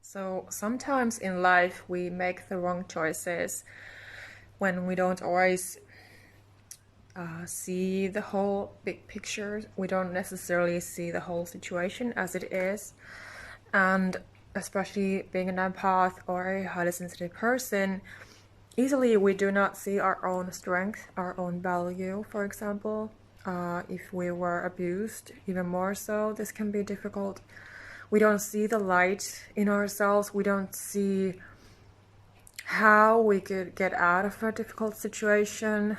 So sometimes in life we make the wrong choices when we don't always see the whole big picture. We don't necessarily see the whole situation as it is. And especially being an empath or a highly sensitive person, easily we do not see our own strength, our own value, for example. If we were abused, even more so, this can be difficult. We don't see the light in ourselves. We don't see how we could get out of a difficult situation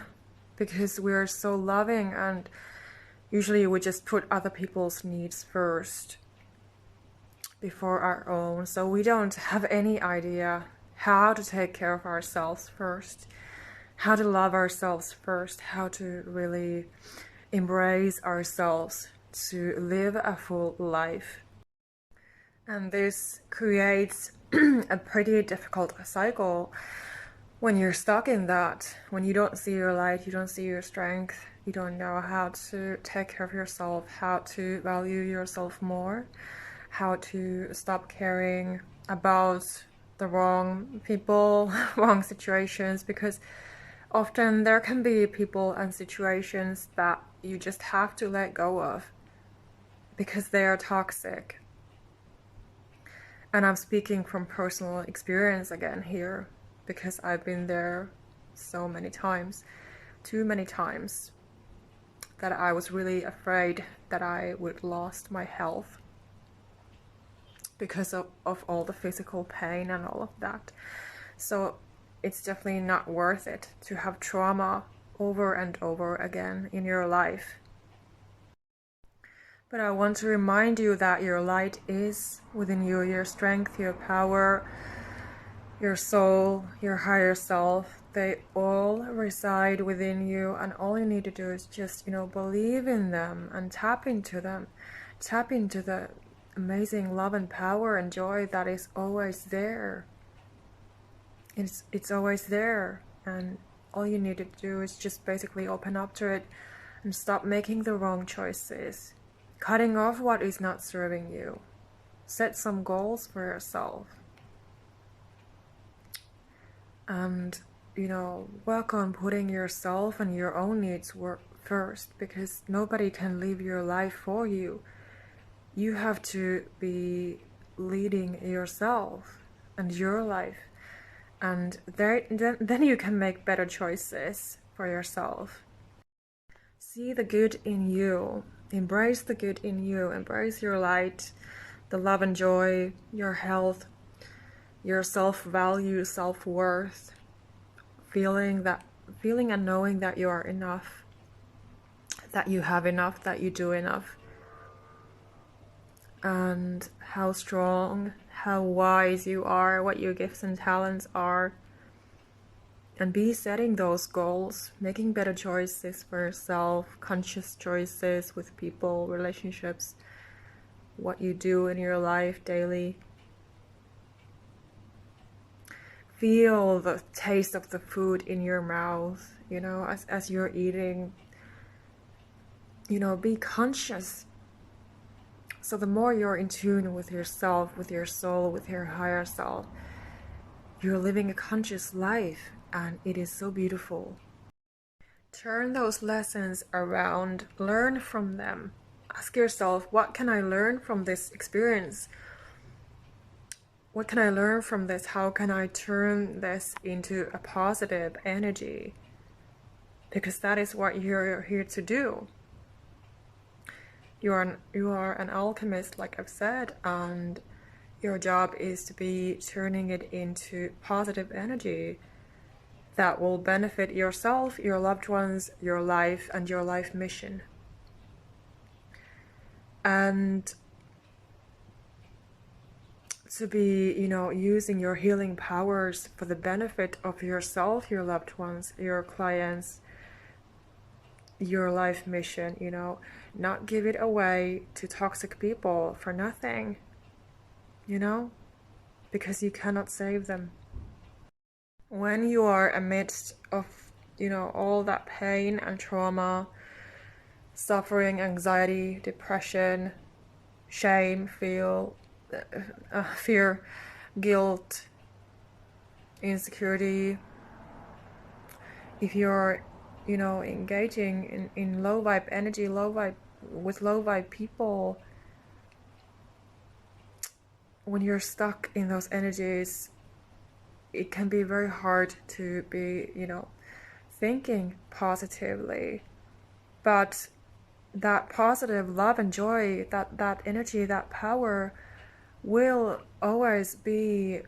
because we're so loving, and usually we just put other people's needs first before our own. So we don't have any idea how to take care of ourselves first, how to love ourselves first, how to really embrace ourselves to live a full life. And this creates a pretty difficult cycle when you're stuck in that, when you don't see your light, you don't see your strength, you don't know how to take care of yourself, how to value yourself more, how to stop caring about the wrong people, wrong situations, because often there can be people and situations that you just have to let go of because they are toxic. And I'm speaking from personal experience again here, because I've been there so many times, too many times, that I was really afraid that I would lost my health because of all the physical pain and all of that. So it's definitely not worth it to have trauma over and over again in your life. But I want to remind you that your light is within you, your strength, your power, your soul, your higher self. They all reside within you, and all you need to do is just, believe in them and tap into them. Tap into the amazing love and power and joy that is always there. It's always there, and all you need to do is just basically open up to it and stop making the wrong choices. Cutting off what is not serving you. Set some goals for yourself. And, work on putting yourself and your own needs first, because nobody can live your life for you. You have to be leading yourself and your life. And then you can make better choices for yourself. See the good in you. Embrace the good in you. Embrace your light, the love and joy, your health, your self-value, self-worth, feeling and knowing that you are enough, that you have enough, that you do enough, and how strong, how wise you are, what your gifts and talents are. And be setting those goals, making better choices for yourself, conscious choices with people, relationships, what you do in your life daily. Feel the taste of the food in your mouth, as you're eating. Be conscious. So the more you're in tune with yourself, with your soul, with your higher self, you're living a conscious life. And it is so beautiful. Turn those lessons around, learn from them. Ask yourself, what can I learn from this experience? What can I learn from this? How can I turn this into a positive energy? Because that is what you're here to do. You are an alchemist, like I've said, and your job is to be turning it into positive energy that will benefit yourself, your loved ones, your life, and your life mission. And to be, using your healing powers for the benefit of yourself, your loved ones, your clients, your life mission, not give it away to toxic people for nothing, because you cannot save them. When you are amidst of, all that pain and trauma, suffering, anxiety, depression, shame, fear, guilt, insecurity, if you're, engaging in low vibe energy, with low vibe people, when you're stuck in those energies, it can be very hard to be, thinking positively. But that positive love and joy, that energy, that power will always be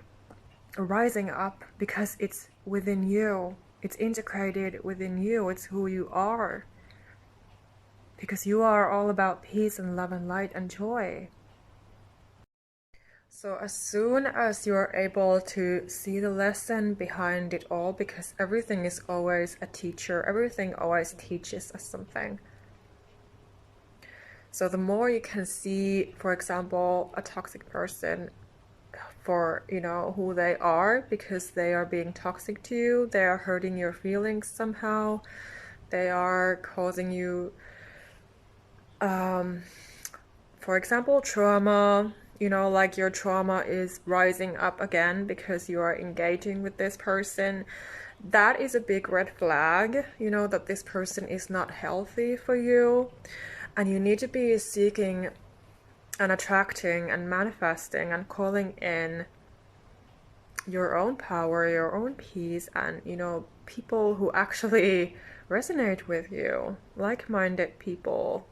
rising up because it's within you. It's integrated within you. It's who you are. Because you are all about peace and love and light and joy. So as soon as you're able to see the lesson behind it all, because everything is always a teacher, everything always teaches us something. So the more you can see, for example, a toxic person for, who they are, because they are being toxic to you, they are hurting your feelings somehow, they are causing you, for example, trauma, like your trauma is rising up again because you are engaging with this person. That is a big red flag, that this person is not healthy for you. And you need to be seeking and attracting and manifesting and calling in your own power, your own peace, and, people who actually resonate with you, like-minded people.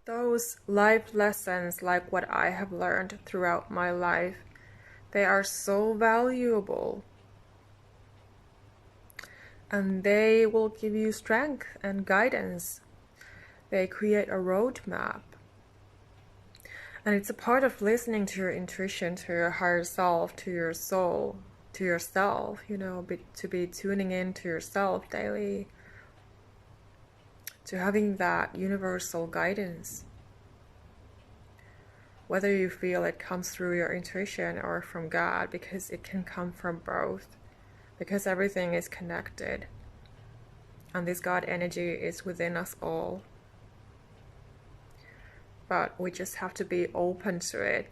Those life lessons, like what I have learned throughout my life, they are so valuable. And they will give you strength and guidance. They create a roadmap. And it's a part of listening to your intuition, to your higher self, to your soul, to yourself, to be tuning in to yourself daily, to having that universal guidance. Whether you feel it comes through your intuition or from God, because it can come from both, because everything is connected. And this God energy is within us all. But we just have to be open to it.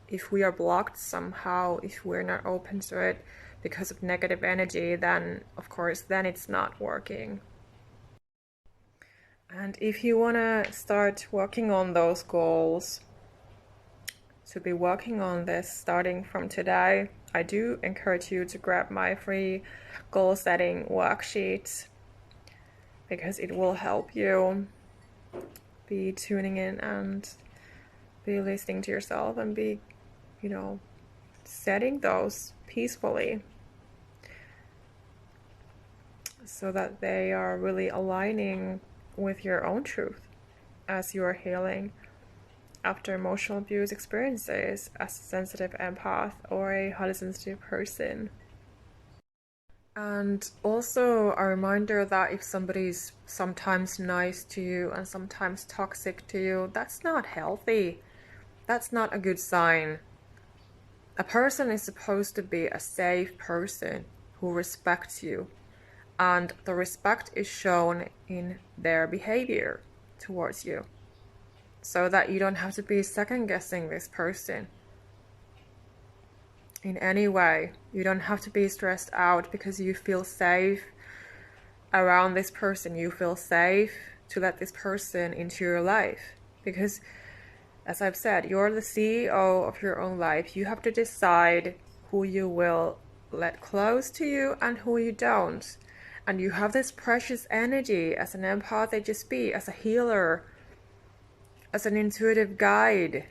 If we are blocked somehow, if we're not open to it because of negative energy, then of course, then it's not working. And if you want to start working on those goals, to be working on this starting from today, I do encourage you to grab my free goal setting worksheet, because it will help you be tuning in and be listening to yourself and be, setting those peacefully so that they are really aligning with your own truth as you are healing after emotional abuse experiences as a sensitive empath or a highly sensitive person. And also a reminder that if somebody's sometimes nice to you and sometimes toxic to you, that's not healthy. That's not a good sign. A person is supposed to be a safe person who respects you, and the respect is shown in their behavior towards you, so that you don't have to be second guessing this person in any way. You don't have to be stressed out because you feel safe around this person. You feel safe to let this person into your life, because as I've said, you're the CEO of your own life. You have to decide who you will let close to you and who you don't. And you have this precious energy as an empath, HSP, as a healer, as an intuitive guide.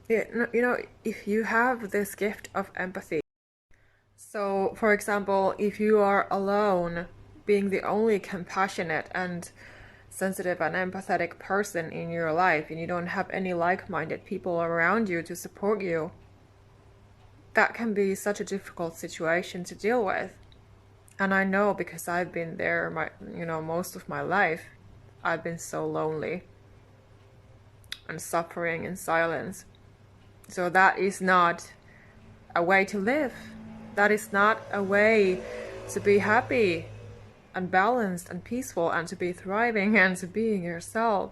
If you have this gift of empathy. So, for example, if you are alone, being the only compassionate and sensitive and empathetic person in your life, and you don't have any like-minded people around you to support you, that can be such a difficult situation to deal with. And I know, because I've been there most of my life. I've been so lonely and suffering in silence. So that is not a way to live. That is not a way to be happy and balanced and peaceful and to be thriving and to being yourself.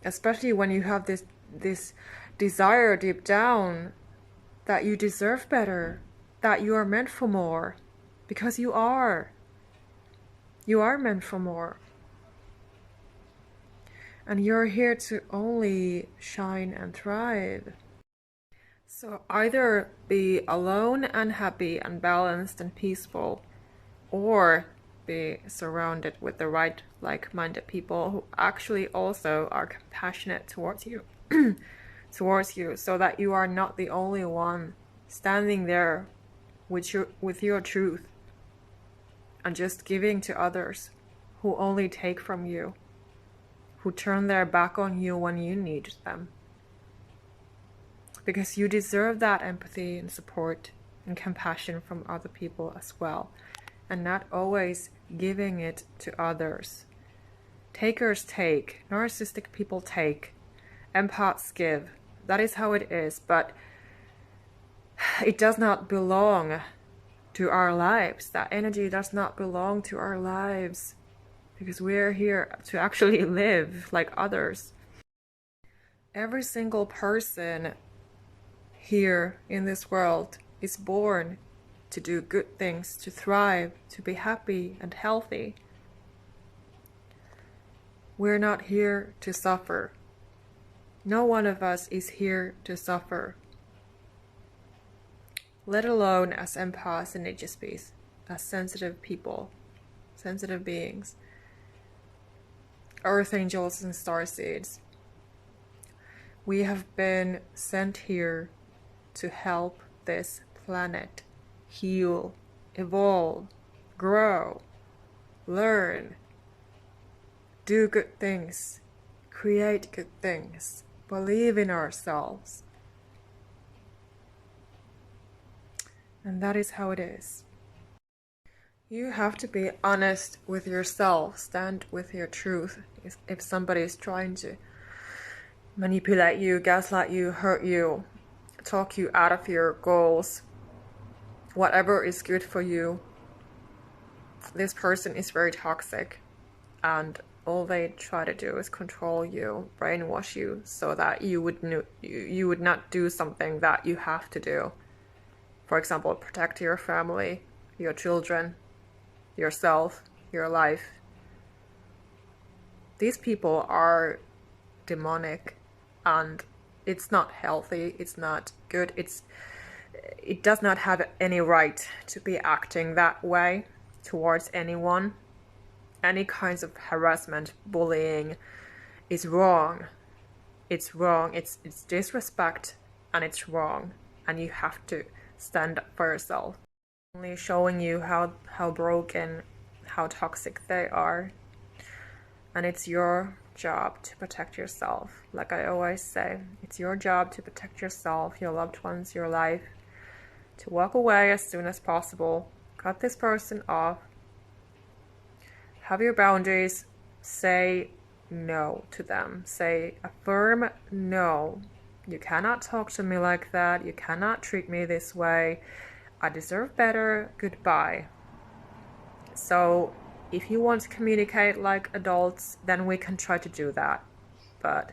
Especially when you have this desire deep down that you deserve better, that you are meant for more, because you are. You are meant for more. And you're here to only shine and thrive. So either be alone and happy and balanced and peaceful, or be surrounded with the right like-minded people who actually also are compassionate towards you, so that you are not the only one standing there with your truth and just giving to others who only take from you, who turn their back on you when you need them. Because you deserve that empathy and support and compassion from other people as well, and not always giving it to others. Takers take, narcissistic people take, empaths give. That is how it is, but it does not belong to our lives. That energy does not belong to our lives, because we're here to actually live like others. Every single person here in this world is born to do good things, to thrive, to be happy and healthy. We're not here to suffer. No one of us is here to suffer, let alone as empaths and HSPs, as sensitive people, sensitive beings, earth angels and starseeds. We have been sent here to help this planet heal, evolve, grow, learn, do good things, create good things, believe in ourselves. And that is how it is. You have to be honest with yourself, stand with your truth. If somebody is trying to manipulate you, gaslight you, hurt you, talk you out of your goals, whatever is good for you, this person is very toxic, and all they try to do is control you, brainwash you, so that you would not do something that you have to do. For example, protect your family, your children, yourself, your life. These people are demonic, and it's not healthy, it's not good, it does not have any right to be acting that way towards anyone. Any kinds of harassment, bullying is wrong. It's wrong, it's disrespect, and it's wrong. And you have to stand up for yourself. Only showing you how broken, how toxic they are. And it's your job to protect yourself. Like I always say, it's your job to protect yourself, your loved ones, your life, to walk away as soon as possible, cut this person off, have your boundaries, say no to them, say a firm no. You cannot talk to me like that, you cannot treat me this way, I deserve better, goodbye. So if you want to communicate like adults, then we can try to do that. But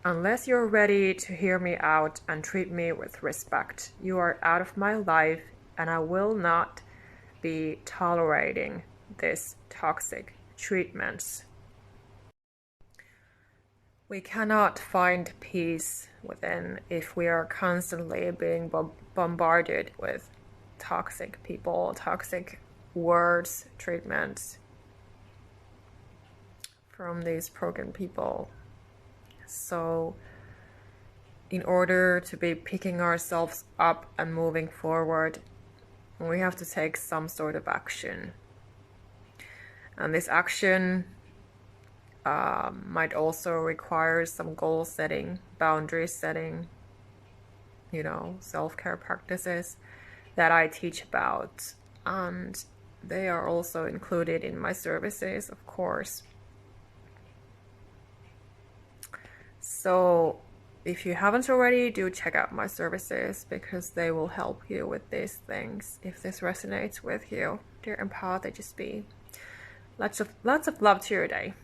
unless you're ready to hear me out and treat me with respect, you are out of my life, and I will not be tolerating this toxic treatments. We cannot find peace within if we are constantly being bombarded with toxic people, toxic words, treatments from these broken people. So in order to be picking ourselves up and moving forward, we have to take some sort of action. And this action might also require some goal setting, boundary setting, self-care practices that I teach about. And they are also included in my services, of course. So if you haven't already, do check out my services, because they will help you with these things if this resonates with you. Dear Empath, HSP, lots of love to your day.